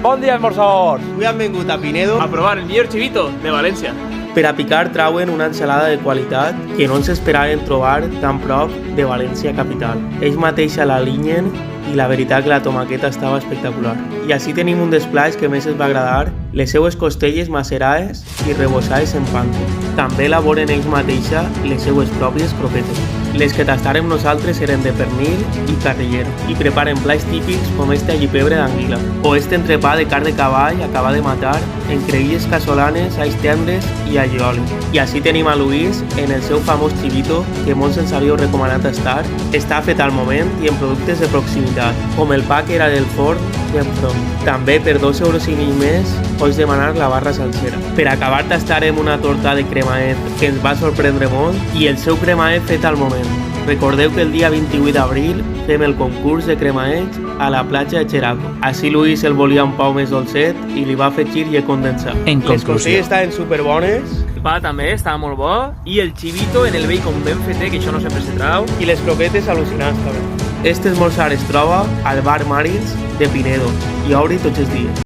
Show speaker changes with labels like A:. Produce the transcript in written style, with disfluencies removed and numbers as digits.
A: Bon dia, esmorzadors!
B: Avui han vingut a Pinedo
C: a provar el millor xivito de València.
B: per a picar trauen una ensalada de qualitat que no ens esperaven trobar tan prop de València capital. Ells mateixa la alinyen i la veritat que la tomaqueta estava espectacular. I així tenim un dels plats que més ens va agradar, les seues costelles macerades i rebossades en panko. També elaboren ells mateixa les seues pròpies croquetes. Les que tastarem nosaltres eren de pernil i carrillero i preparen plats típics com este allipebre d'anguila o este entrepà de carn de cavall acabat de matar en creïlles casolanes, alls tendres i allioli. I així tenim a Luis en el seu famós xivito que molts ens havíeu recomanat tastar. Està fet al moment i en productes de proximitat, com el pa que era del forn i enfront. També per 2 euros i mig més pots demanar la barra salsera. Per acabar tastarem una torta de cremaet que ens va sorprendre molt i el seu cremaet fet al moment. Recordeu que el dia 28 d'abril fem el concurs de cremaets a la platja de Xeraco. Així Luis el volia un pau més dolcet i li va afegir llet condensat.
A: En
B: Les
A: conclusió,
B: costelles estaven superbones
C: El pa també estava molt bo i el xivito en el bacon ben fetet, que això no sempre se trau.
B: i les croquetes al·lucinants també. Este esmorzar es troba al bar Marins de Pinedo i obri tots els dies.